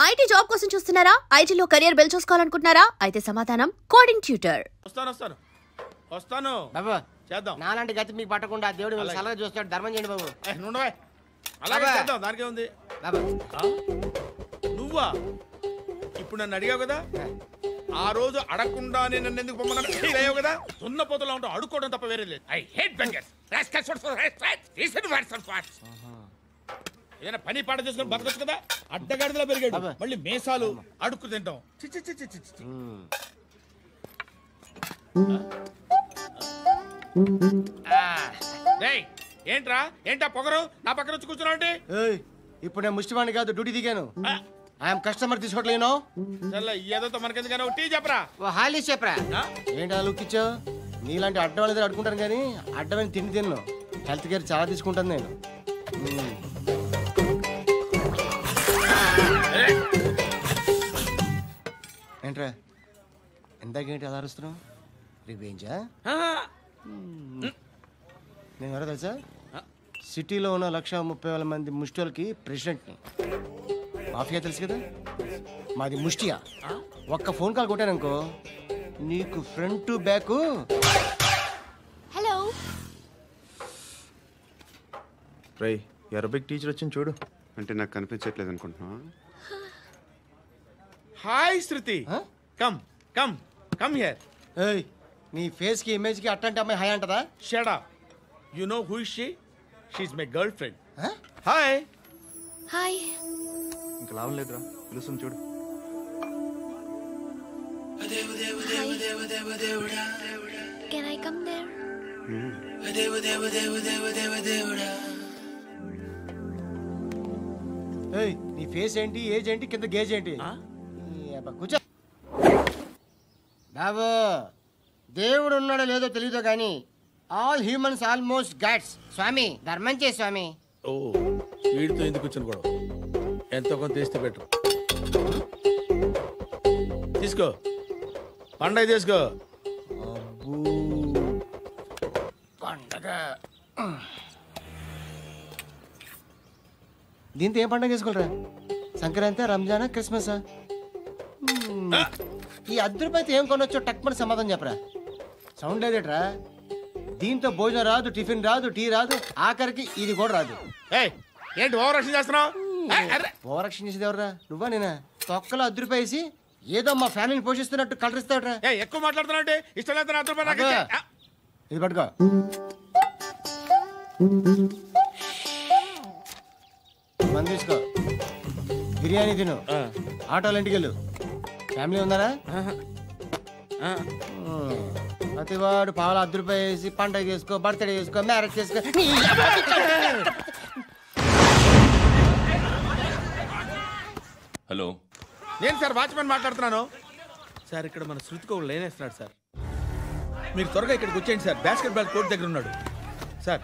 IT job కోసం చూస్తున్నారా? ఐటీలో కెరియర్ బిల్డ్ చూసుకోవాలనుకుంటున్నారా? అయితే సమాధానం కోడింగ్ ట్యూటర్. వస్తాను బాబు, చేద్దాం. నాలాంటి గతి మీకు పట్టకుండా దేవుడు సలహా చూస్తాడు. ధర్మం చేయండి బాబు. అలాగే చేద్దాం, దానికే ఉంది. నువ్వా ఇప్పుడు నన్ను అడిగావు కదా, ఆ రోజు అడగకుండానే నన్ను ఎందుకు పొమ్మన్నావు కదా. సున్న పోతలో ఉంటావు, అడుక్కోవడం తప్ప వేరే లేదు. I hate bangers. ఏదైనా పని పాట చేసుకుని బతకొచ్చు కదా. అడ్డగాడిదలా పెరిగాడు, మళ్ళీ మేసాలు అడుక్కు తింటాం. ఏంటా పొగరు నా పక్కన వచ్చి కూర్చున్నావు అంటే? ఇప్పుడు నేను ముష్టివాణి కాదు, డ్యూటీ దిగాను. ఐఎమ్ కస్టమర్ తీసుకోవట్లేను. ఏదో మనకెందుకైనా టీ చెప్పరా, హాలీ చెప్పరా. ఏంటి అలా లుక్కిచ్చావు? నీలాంటి అడ్డం వాళ్ళ దగ్గర అడుకుంటాను కానీ అడ్డమైన తిండి తిన్ను. హెల్త్ కేర్ చాలా తీసుకుంటాను నేను. ఏంట్రా ఎందాకేంటి అలా అరుస్తున్నావు? రివేంజా? నేను ఎవరో తెలుసా? సిటీలో ఉన్న 130,000 మంది ముష్టిలకి ప్రెసిడెంట్ని. మాఫియా తెలుసు కదా, మాది ముష్టియా. ఒక్క ఫోన్ కాల్ కొట్టాననుకో నీకు ఫ్రంట్ టు బ్యాక్. హలో రై, అరబిక్ టీచర్ వచ్చింది చూడు. అంటే నాకు కనిపించట్లేదు అనుకుంటున్నా. Hi Shruti, come come come here. ఏయ్, నీ ఫేస్ కి ఇమేజ్ కి అట్లాంటి అమ్మాయి హాయ్ అంటదా? Shut up. You know who is she? She is my girl friend. Hi hi. ఇంకా లాభం లేదురా, పిలుస్తుంది చూడు. Can I come there? ఏయ్, నీ ఫేస్ ఏంటి, ఏజ్ ఏంటి, కింద గేజ్ ఏంటి? కూర్చో బాబు. దేవుడు ఉన్నాడో లేదో తెలీదో కానీ ఆల్ హ్యూమన్స్ ఆల్మోస్ట్ గాడ్స్. స్వామి ధర్మం చే స్వామి. ఓ, వీడితో ఎందుకు కూర్చొని కూడా ఎంతో కొంత తీస్తే బెటర్. తీసుకో, పండగ తీసుకో. పండగ దీంతో ఏం పండగ చేసుకోరా? సంక్రాంతి, రంజానా, క్రిస్మసా? ఈ ₹10 ఏం కొనొచ్చో టక్మని సమాధానం చెప్పరా. సౌండ్ లేదేట్రా? దీంతో భోజనం రాదు, టిఫిన్ రాదు, టీ రాదు, ఆఖరికి ఇది కూడా రాదు. ఏంటి ఓవర్ రక్షణ చేస్తున్నావు? ఓవర్ రక్షణ చేసేది ఎవరా? నువ్వా నేనా? తొక్కలో ₹10 వేసి ఏదో మా ఫ్యామిలీని పోషిస్తున్నట్టు కలరిస్తావుట్రా. ఎక్కువ మాట్లాడుతున్నావు. ఇష్టం లేదు. ఇది పట్టుకో. మంది తీసుకో, బిర్యానీ తిను, ఆటోలు ఇంటికి వెళ్ళు. ఫ్యామిలీ ఉన్నారా? ప్రతివాడు పావులు ₹10 వేసి పండగ చేసుకో, బర్త్డే చేసుకో, మ్యారేజ్ చేసుకో. హలో, నేను సార్ వాచ్మెన్ మాట్లాడుతున్నాను. సార్ ఇక్కడ మన శృతికో లేనేస్తున్నాడు సార్. మీరు త్వరగా ఇక్కడికి వచ్చేయండి సార్. బాస్కెట్ బాల్ కోర్ట్ దగ్గర ఉన్నాడు సార్.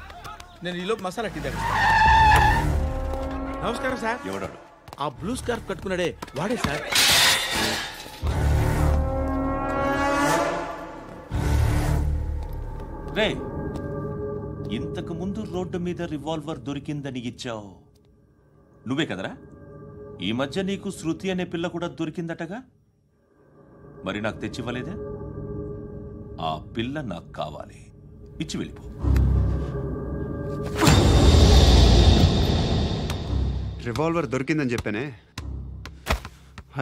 నేను ఈలోపు మసాలా టీ దగ్గర. నమస్కారం సార్. ఎవడాడు? ఆ బ్లూ స్కార్ఫ్ కట్టుకున్నాడే వాడే సార్. రే, ఇంతకు ముందు రోడ్డు మీద రివాల్వర్ దొరికిందని ఇచ్చావు నువ్వే కదరా? ఈ మధ్య నీకు శృతి అనే పిల్ల కూడా దొరికిందటగా, మరి నాకు తెచ్చివ్వలేదే? ఆ పిల్ల నాకు కావాలి, ఇచ్చి వెళ్ళిపో. రివాల్వర్ దొరికిందని చెప్పానే,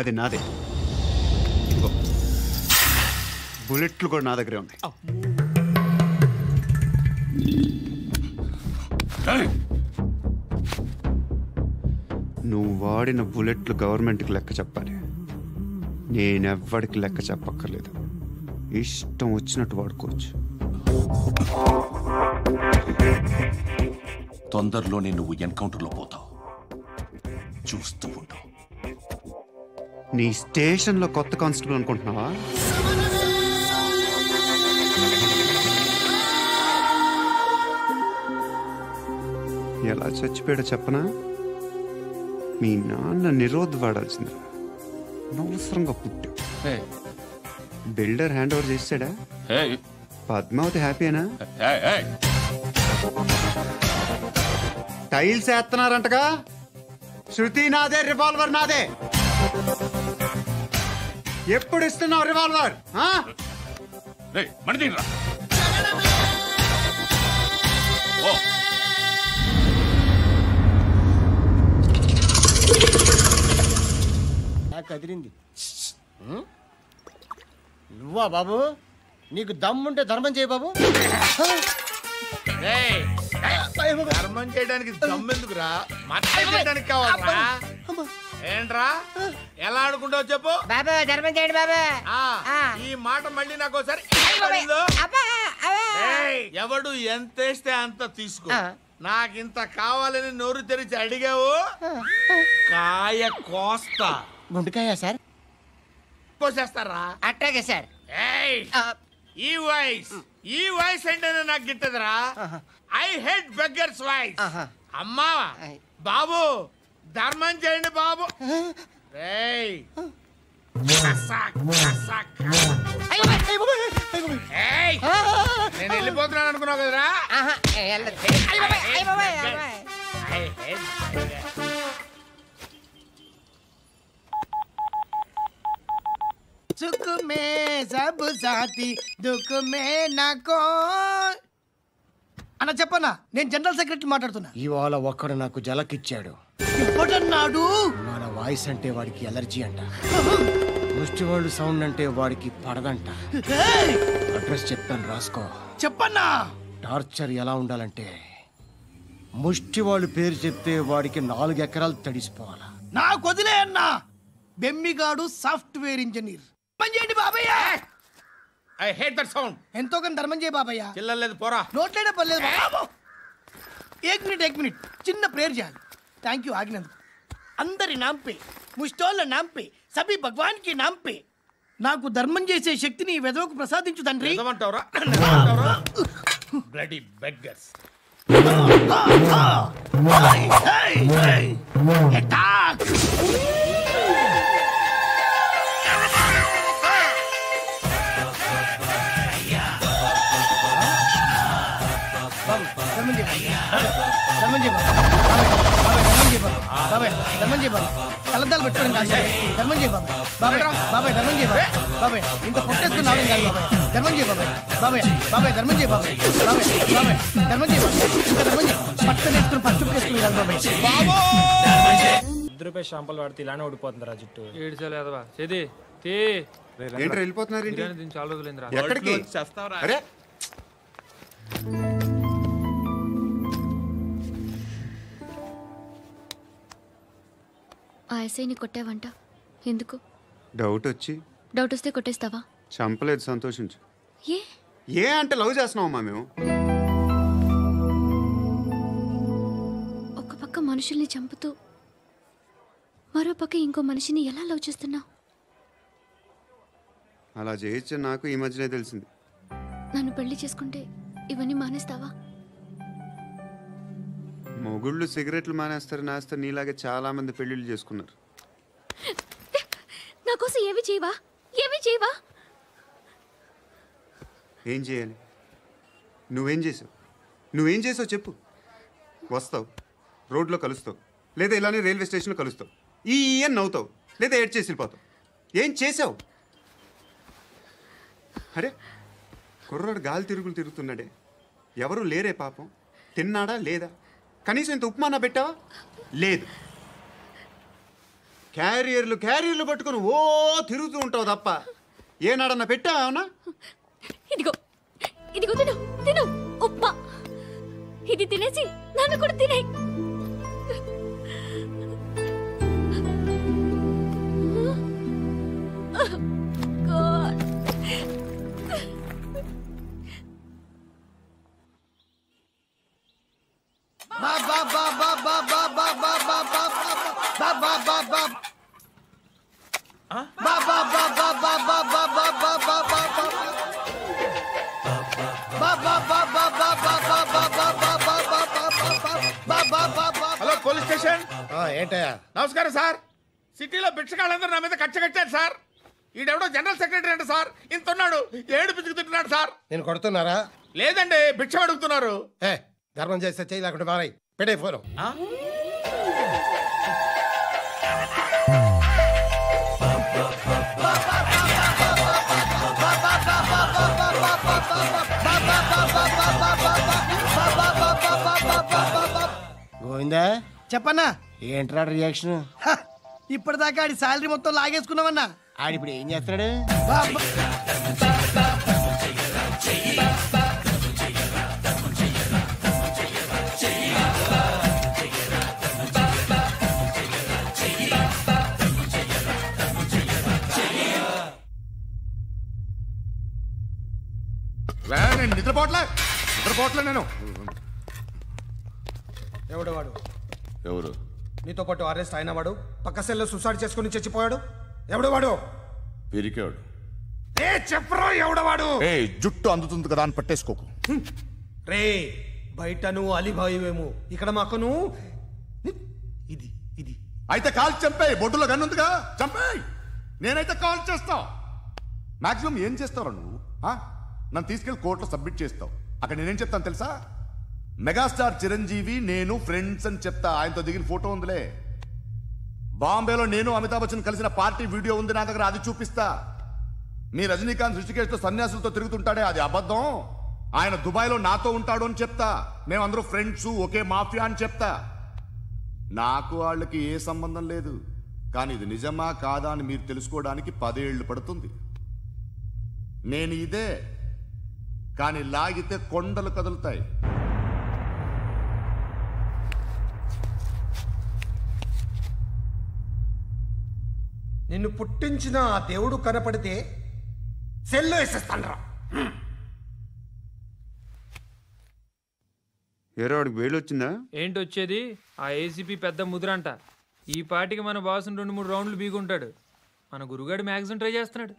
అది నాదే. బుల్లెట్లు కూడా నా దగ్గరే ఉన్నాయి. నువ్వు వాడిన బుల్లెట్లు గవర్నమెంట్కి లెక్క చెప్పాలి. నేనెవ్వడికి లెక్క చెప్పక్కర్లేదు. ఇష్టం వచ్చినట్టు వాడుకోవచ్చు. తొందరలోనే నువ్వు ఎన్కౌంటర్లో పోతావు, చూస్తూ ఉంటావు. నీ స్టేషన్లో కొత్త కానిస్టేబుల్ అనుకుంటున్నావా? ఎలా చచ్చిపోయాడో చెప్పనా? మీ నాన్న నిరోధ్ వాడాల్సింది, అనవసరంగా పుట్టావు. బిల్డర్ హ్యాండ్ ఓవర్ చేసాడా? పద్మావతి హ్యాపీనా? టైల్స్ వేస్తున్నారంటగా. శృతి నాదే, రివాల్వర్ నాదే. ఎప్పుడు ఇస్తున్నావు రివాల్వర్? మణి తీరా. కదిలింది. నువ్వా బాబు? నీకు దమ్ముంటే ధర్మం చేయి బాబు. ధర్మం చేయడానికి దమ్మెందుకురా? మతం చేయడానికి కావాలరా? ఏంట్రా ఎలా ఆడుకుంటావు చెప్పు బాబా. ధర్మం చేయండి బాబా. ఈ మాట మళ్ళీ నాకు ఒకసారి ఎవడు ఎంత వేస్తే అంత తీసుకో. నాకింత కావాలని నోరు తెరిచి అడిగావు, కాయ కోస్తా. గుండెకాయ సార్? కోసేస్తారా? అట్టాగే సార్. ఈ వాయిస్ అంటేనే నాకు గిట్టదురా. I hate beggars voice. అమ్మా బాబు ధర్మం చేయండి బాబు. నేను వెళ్ళిపోతున్నాను అనుకున్నావు కదరా? सुख में सब साथी दुख में नाको. అన్న చెప్పన్నా, నేను జనరల్ సెక్రటరీ మాట్లాడుతున్నా. ఇవాళ ఒక్కడు నాకు జలకిచ్చాడు. ఎవడన్నాడు? మన వాయిస్ అంటే వాడికి ఎలర్జీ అంట. ముష్టివాళ్ళు సౌండ్ అంటే వాడికి పడదంట. అడ్రస్ చెప్తాను రాసుకో. చెప్పన్నా. టార్చర్ ఎలా ఉండాలంటే ముష్టివాళ్ళు పేరు చెప్తే వాడికి 4 ఎకరాలు తడిసిపోవాలా. నాకు వదిలే అన్నా. బెమ్మిగాడు సాఫ్ట్వేర్ ఇంజనీర్. చేయండి బాబయ్య. I hate that sound. ఎంతో కొంత ధర్మం చేయ బాబయ్య. చిల్లలేదు పోరా. నోట్లేనే పర్లేదు బాబు. ఏక్ మినిట్ చిన్న ప్రేయర్ చేయాలి. థ్యాంక్ యూ ఆగినందుకు. అందరి నాంపే, ముష్టోళ్ళ నాంపే, సభీ భగవాన్ కి నాంపే నాకు ధర్మం చేసే శక్తిని ఈ వెదవకు ప్రసాదించు తండ్రి. Bloody beggars. కలద్దాలు పెట్టుకోండి కాదు. ధర్మం చేయ బాబాయ్. బాబాయ్ ధర్మం చేయ బాబాయ్. ఇంత పొట్టేసుకుని రావడం కాదు బాబాయ్. ధర్మం చేయ బాబాయ్. ధర్మం చేయ బాబాయ్. ధర్మం చేయ ఇంకా ధర్మం చేయ. పట్టణ వేసుకుని పచ్చుకు వేసుకుని కాదు బాబాయ్. ₹10 షాంపులు వాడితే ఇలానే ఓడిపోతుందిరా జుట్టు. ఏడ్చలేదవా చేది తీ. ఏంట్రా వెళ్ళిపోతున్నారు? చాలా రోజులైందిరా. ఎక్కడికి? అరే ఆ ఎస్ఐని కొట్టావంట, ఎందుకు? డౌట్ వచ్చి. డౌట్ వస్తే కొట్టేస్తావా? చంపలేదు, సంతోషించు. ఏ అంటే లవ్ చేస్తున్నామమ్మా మేము. ఒక పక్క మనుషుల్ని చంపుతూ మరో పక్క ఇంకో మనిషిని ఎలా లవ్ చేస్తున్నావు? అలా చేయొచ్చు నాకు ఈ మధ్యనే తెలిసింది. నన్ను పెళ్లి చేసుకుంటే ఇవన్నీ మానేస్తావా? మొగుళ్ళు సిగరెట్లు మానేస్తారు, నాస్తారు. నీలాగే చాలా మంది పెళ్లిళ్ళు చేసుకున్నారు. నా కోసం ఏమి చేయవా? ఏం చేయాలి? నువ్వేం చేసావు చెప్పు. వస్తావు, రోడ్లో కలుస్తావు, లేదా ఇలానే రైల్వే స్టేషన్లో కలుస్తావు. ఈ నవ్వుతావు, లేదా ఏడ్ చేసి వెళ్ళిపోతావు. ఏం చేసావు? అరే కుర్రాడు గాలి తిరుగుతున్నాడే. ఎవరు లేరే పాపం. తిన్నాడా లేదా? కనీసం ఇంత ఉప్మానా పెట్టావా? లేదు. క్యారియర్లు పట్టుకుని ఓ తిరుగుతూ ఉంటావు తప్ప ఏనాడన్నా పెట్టావా? అవునా? ఇదిగో తిను ఉప్మా. ఇది తినేసి నన్ను కూడా తినే. Hello police station. ఏంటయ్యా? నమస్కారం సార్. సిటీలో భిక్షగాళ్ళందరూ నా మీద కట్టారు సార్. ఈడెవడో జనరల్ సెక్రటరీ అంట సార్. ఇంత ఉన్నాడు, 7 పిచ్చుకు తింటున్నాడు సార్. నేను కొడుతున్నారా? లేదండి, భిక్ష అడుగుతున్నారు. ధర్మం చేస్తే చేయి, లేకుండా మారాయి. పెట్టే ఫోను. గోవిందా చెప్పన్నా. ఏంట్రా రియాక్షన్? ఇప్పటిదాకా ఆడి శాలరీ మొత్తం లాగేసుకున్నావన్నా. ఆడిప్పుడు ఏం చేస్తున్నాడు? నేను నిద్రపోవట్లే నేను. ఎవడవాడు? ఎవరు? నీతో పాటు అరెస్ట్ అయిన వాడు, పక్క సెల్లో సూసైడ్ చేసుకుని చచ్చిపోయాడు. ఎవడవాడు? పిరికాడు. రే చెప్పరా ఎవడవాడు? జుట్టు అందుతుంది కదా అని పట్టేసుకోకు. రే బయట నువ్వు అలీబాయివేమో, ఇక్కడ మాకు నువ్వు ఇది ఇది. అయితే కాల్ చంపేయి. బొడ్డులో గన్నుందిగా, చంపేయి. నేనైతే కాల్ చేస్తా. మాక్సిమం ఏం చేస్తావు నువ్వు? నన్ను తీసుకెళ్లి కోర్టులో సబ్మిట్ చేస్తావు. అక్కడ నేనేం చెప్తాను తెలుసా? మెగాస్టార్ చిరంజీవి నేను ఫ్రెండ్స్ అని చెప్తా. ఆయనతో దిగిన ఫోటో ఉందిలే. బాంబేలో నేను అమితాబ్ బచ్చన్ కలిసిన పార్టీ వీడియో ఉంది నా దగ్గర, అది చూపిస్తా. మీ రజనీకాంత్ ఋషికేష్తో సన్యాసులతో తిరుగుతుంటాడే, అది అబద్ధం. ఆయన దుబాయ్లో నాతో ఉంటాడు అని చెప్తా. మేమందరూ ఫ్రెండ్స్, ఒకే మాఫియా అని చెప్తా. నాకు వాళ్ళకి ఏ సంబంధం లేదు. కానీ ఇది నిజమా కాదా అని మీరు తెలుసుకోవడానికి 10 ఏళ్ళు పడుతుంది. నేను ఇదే, కానీ లాగితే కొండలు కదులుతాయి. నిన్ను పుట్టించిన ఆ దేవుడు కనపడితే సెల్లో వేసేస్తానరా. ఏరో వాడికి వేలు వచ్చిందా? ఏంటి వచ్చేది? ఆ ఏసీపీ పెద్ద ముద్రంట. ఈ పాటికి మన బాసుని 2-3 రౌండ్లు బీగుంటాడు. మన గురుగాడు మ్యాగజైన్ ట్రై చేస్తున్నాడు.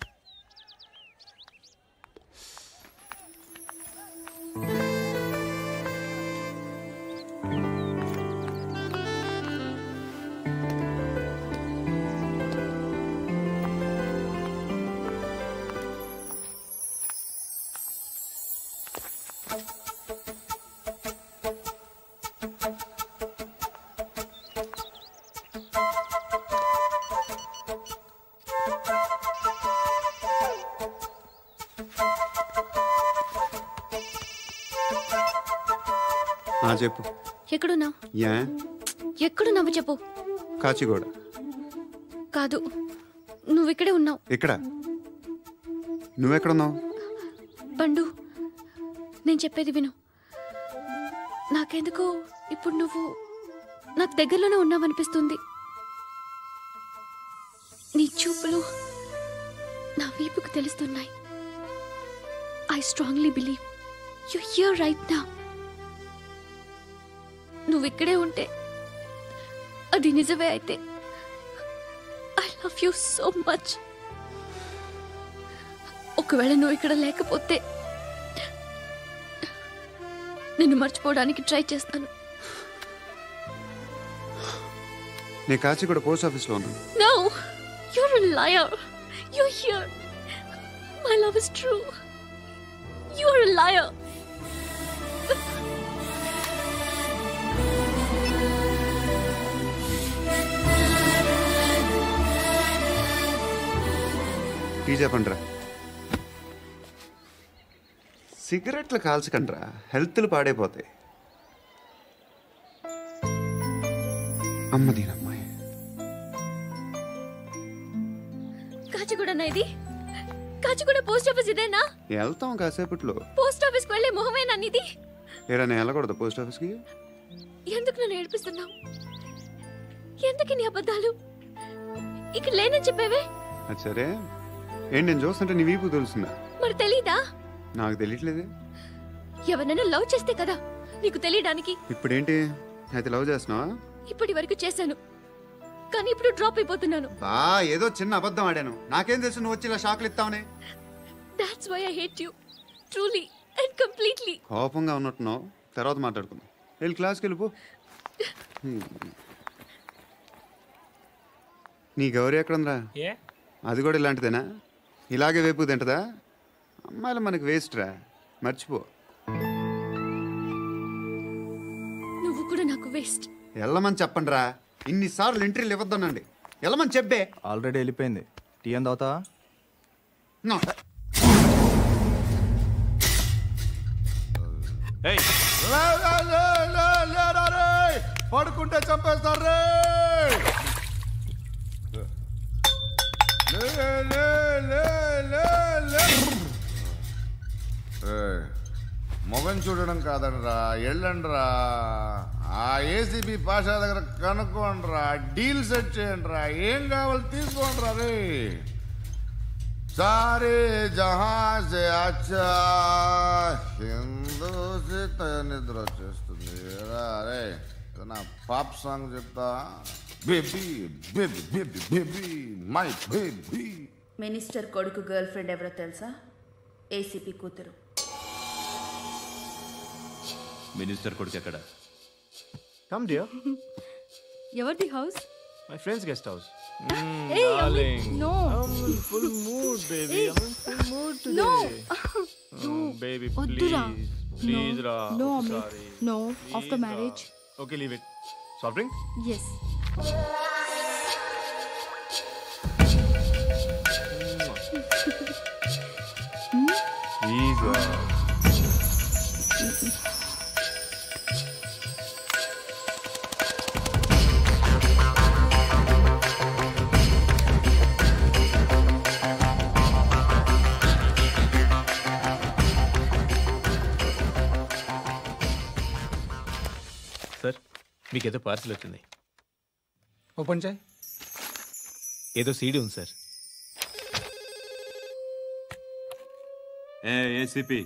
చెప్పు. ఎక్కడున్నావు? యా ఎక్కడున్నావు చెప్పు. కాచిగూడ. కాదు, నువ్వు ఇక్కడే ఉన్నావు. ఇక్కడ నువ్వెక్కడున్నావు? పండు, నేను చెప్పేది విను. నాకెందుకో ఇప్పుడు నువ్వు నాకు దగ్గరలోనే ఉన్నావనిపిస్తుంది. నీ చూపులు నా వీపుకు తెలుస్తున్నాయి. I strongly believe you here right now. నువ్వు ఇక్కడే ఉంటే అది నిజమే అయితే I love you so much. ఒకవేళ నువ్వు ఇక్కడ లేకపోతే నిన్ను మర్చిపోవడానికి ట్రై చేస్తాను. నేను కాచిగూడ పోస్ట్ ఆఫీస్లో ఉన్నాను. No, you're a liar. You're here. My love is true. You're a liar. Tea చెప్పండిరా. సిగరెట్లు కాల్చకండ్రా, హెల్త్లు పాడైపోతాయి. అమ్మదీనమ్మాయి. కాచిగూడనా ఇది? కాచిగూడ పోస్ట్ ఆఫీస్ ఇదేనా? వెళ్తాం కాసేపట్లో. పోస్ట్ ఆఫీస్కి వెళ్ళే మొహమేనా ఇది? ఏరా నేను వెళ్ళకూడదు పోస్ట్ ఆఫీస్కి? ఎందుకు నన్ను ఏడిపిస్తున్నావు? ఎందుకు నీ అబద్ధాలు? ఇక్కడ లేనని చెప్పేవే. అది సరే, ఏంటి నేను చూస్తుంటే నీ వీపు తెలుస్తుందా? మరి తెలీదా? నాకు తెలియట్లేదే. ఎవరైనా లవ్ చేస్తే కదా నీకు తెలియడానికి. ఇప్పుడేంటి అయితే లవ్ చేస్తున్నావా? ఇప్పటి వరకు చేశాను, కానీ ఇప్పుడు డ్రాప్ అయిపోతున్నాను. ఏదో చిన్న అబద్ధం ఆడాను. నాకేం తెలుసు నువ్వు వచ్చి ఇలా షాక్లు ఇస్తావనే. That's why I hate you. Truly and completely. కోపంగా ఉన్నట్టున్నావు, తర్వాత మాట్లాడుకుందాం. వెళ్ళి క్లాస్కి వెళ్ళిపో. నీ గౌరీ ఎక్కడుందిరా? ఏ అది కూడా ఇలాంటిదేనా? ఇలాగే వేపు తింటదా? అమ్మాయిలు మనకి వేస్ట్ రా, మర్చిపో. నువ్వు కూడా నాకు వేస్ట్. వెళ్ళమని చెప్పండి రా. ఇన్నిసార్లు ఎంట్రీలు ఇవ్వద్దనండి. వెళ్ళమని చెప్పే. ఆల్రెడీ వెళ్ళిపోయింది. టీ అని తాగుతావా? పడుకుంటే చంపేస్తారు రే. లే, లే, లే, లే, లే. ఏయ్, మొగం చూడడం కాదండ్రా, వెళ్ళండ్రా. ఆ ఏసీబీ పాషా దగ్గర కనుక్కోండ్రా, డీల్ సెట్ చేయండిరా, ఏం కావాలి తీసుకోండిరా రే. సారే జహా సే అచ్చా హిందూ నిద్ర వచ్చేస్తుంది రే. నా పాప్ సాంగ్ చెప్తా. Baby baby baby baby my baby. Minister కొడుకు గర్ల్ ఫ్రెండ్ ఎవరో తెలుసా? ఏసీపీ కూతురు. మినిస్టర్ కొడుకు ఎక్కడ? Come dear. ఎవరిది house? My friend's guest house. Hey, Darling. no. I'm in full mood, baby. Hey. I'm in full mood today. No. Baby, Oddura. please. Please, No. Ra. No, I'm Amit. sorry. No. Please, After Ra. marriage. Okay, leave it. Soft drink? Yes. Please, Ra. Sir మీకేదో parcel వచ్చింది. Open చేయి. ఏదో CD ఉంది sir. ACP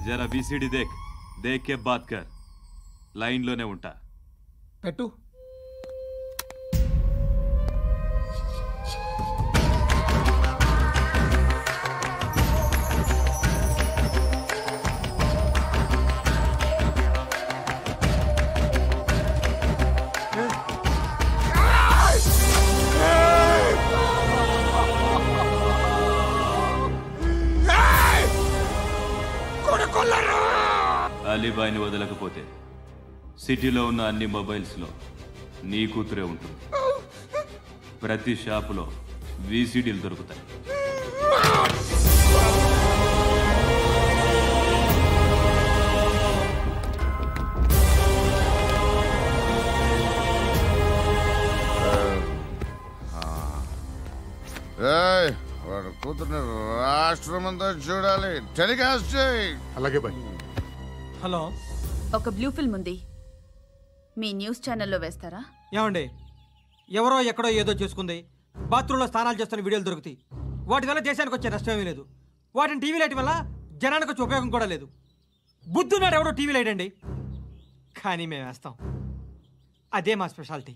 జరా బీసీడీ దేక్ కే బాత్ కర్. లైన్లోనే ఉంటా. పెట్టు. అలీబాయిని వదలకపోతే సిటీలో ఉన్న అన్ని మొబైల్స్లో నీ కూతురే ఉంటుంది. ప్రతి షాపులో వీసీడీలు దొరుకుతాయి. వాడు కూతుర్ని రాష్ట్రం అంతా చూడాలి. టెలికాస్ట్ చేయి. అలాగే బాయ్. హలో, ఒక బ్లూ ఫిల్మ్ ఉంది, మీ న్యూస్ ఛానల్లో వేస్తారా? ఏమండి, ఎవరో ఎక్కడో ఏదో చేసుకుంది, బాత్రూంలో స్నానాలు చేస్తున్న వీడియోలు దొరుకుతాయి. వాటి వల్ల దేశానికి వచ్చే నష్టం ఏమీ లేదు. వాటిని టీవీ లైట్ వల్ల జనానికి వచ్చే ఉపయోగం కూడా లేదు. బుద్ధున్నాడు ఎవడో టీవీ లైట్ అండి, కానీ మేము వేస్తాం. అదే మా స్పెషాలిటీ.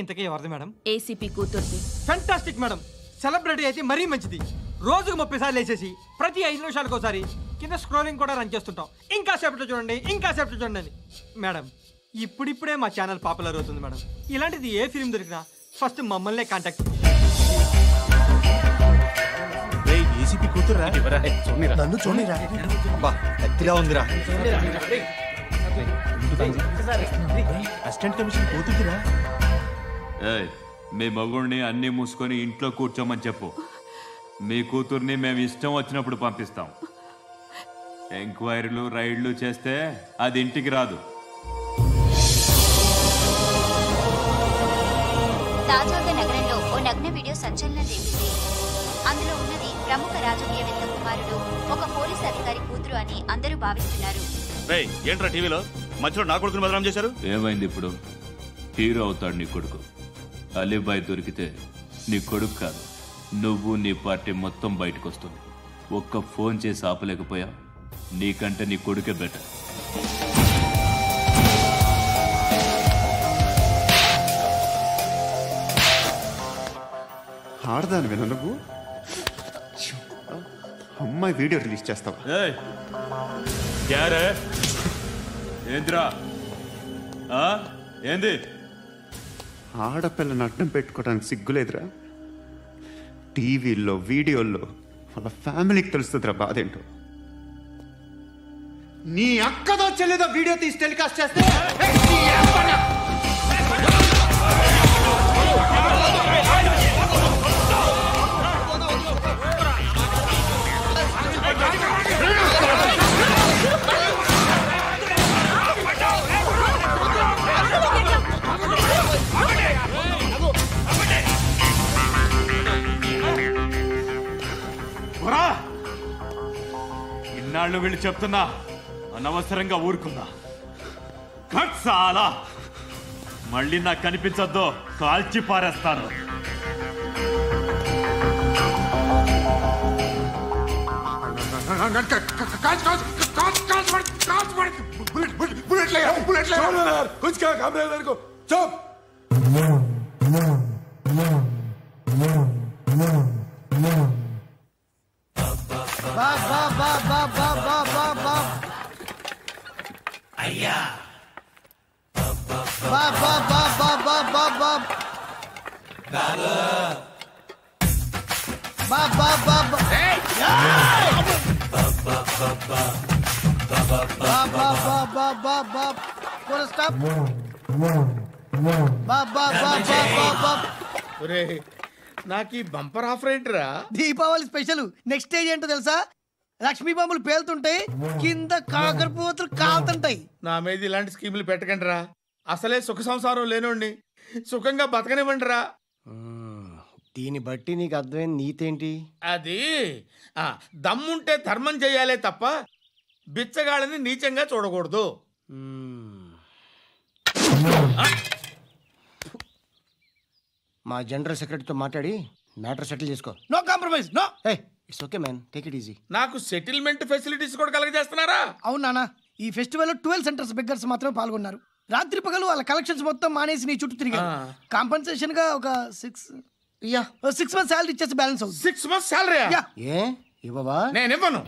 ఇంతకీ ఎవరిది మేడం? ఏసీపీ కూతుర్ది. Fantastic madam. సెలబ్రిటీ అయితే మరీ మంచిది. రోజుకు 30 సార్లు వేసేసి ప్రతి 5 నిమిషాలకు ఒకసారి కింద స్క్రోలింగ్ కూడా రన్ చేస్తుంటాం. ఇంకా సేపట్లో చూడండి, ఇంకా సేపట్లో చూడండి అని. మేడం, ఇప్పుడిప్పుడే మా ఛానల్ పాపులర్ అవుతుంది మేడం. ఇలాంటిది ఏ ఫిల్మ్ దొరికినా ఫస్ట్ మమ్మల్నే కాంటాక్ట్. ఏసీపీ కూతురా? నన్ను చూడరా. ఎత్తిగా ఉందిరా. అసిస్టెంట్ కమిషన్ కూతురా? మీ మగుడిని అన్ని మూసుకొని ఇంట్లో కూర్చోమని చెప్పు. మీ కూతుర్ని మేము ఇష్టం వచ్చినప్పుడు పంపిస్తాం. ఎంక్వైరీలు రైడ్లు చేస్తే అది ఇంటికి రాదు. తాజాగా నగరంలో ఓ నగ్న వీడియో సంచలనం రేపింది. అందులో ఉన్నది ప్రముఖ రాజకీయవేత్త కుమారుడు, ఒక పోలీస్ అధికారి కూతురు అని అందరూ భావిస్తున్నారు. ఏంట్రా టీవీలో మధ్యలో నా కొడుకుని బదనాం చేశారు? ఏమైంది ఇప్పుడు? హీరో అవుతాడు నీ కొడుకు. అలీబాయ్ దొరికితే నీ కొడుకు కాదు, నువ్వు నీ పార్టీ మొత్తం బయటకు వస్తుంది. ఒక్క ఫోన్ చేసి ఆపలేకపోయా? నీకంటే నీ కొడుకే బెటర్. ఆడదాని విన నువ్వు అమ్మాయి వీడియో రిలీజ్ చేస్తావా? ఏంద్రా ఏంది? ఆడపిల్లని అడ్డం పెట్టుకోవడానికి సిగ్గులేదురా? టీవీల్లో వీడియోల్లో వాళ్ళ ఫ్యామిలీకి తెలుస్తుందిరా బాధేంటో. నీ అక్కదో చెల్లిదో వీడియో తీసి టెలికాస్ట్ చేస్తే ఎన్నాళ్ళు వీళ్ళు చెప్తున్నా అనవసరంగా ఊరుకున్నా. చాలా మళ్ళీ నాకు కనిపించొద్దు, కాల్చి పారేస్తాను. అయ్యా Bob Bob Bob Bob Bob Bob Bob Bob Bob Bob నాకు ఈ బంపర్ ఆఫర్ ఏంటిరా? దీపావళి స్పెషల్. నెక్స్ట్ స్టేజ్ ఏంటో తెలుసా? లక్ష్మీ బాంబులు పేలుతుంటాయి, కింద కాకరపువ్వతులు కాలుతుంటాయి. నా మీద ఇలాంటి స్కీములు పెట్టకండి రా. అసలే సుఖ సంసారం లేనోండి, సుఖంగా బతకనివ్వండి రా. దీన్ని బట్టి నీకు అర్థమైన నీతేంటి? అది దమ్ముంటే ధర్మం చెయ్యాలే తప్ప బిచ్చగాళ్ళని నీచంగా చూడకూడదు. మా జనరల్ సెక్రటరీతో మాట్లాడి మ్యాటర్ సెటిల్ చేసుకో. No compromise, no. It's okay man, take it easy. నాకు సెటిల్మెంట్ ఫెసిలిటీస్ కూడా కలగజేస్తున్నారా? అవును నాన్న, ఈ ఫెస్టివల్ 12 సెంటర్స్ బెగ్గర్స్ మాత్రమే పాల్గొన్నారు. రాత్రి పగలు వాళ్ళ కలెక్షన్స్ మొత్తం మానేసి నీ చుట్టూ తిరిగారు. కాంపన్సేషన్ గా ఒక 6 మంత్స్ సాలరీ ఇచ్చేసి బ్యాలెన్స్ అవుతుంది. 6 మంత్స్ సాలరీ? ఏ ఇవ్వవా? నేను ఇవ్వను.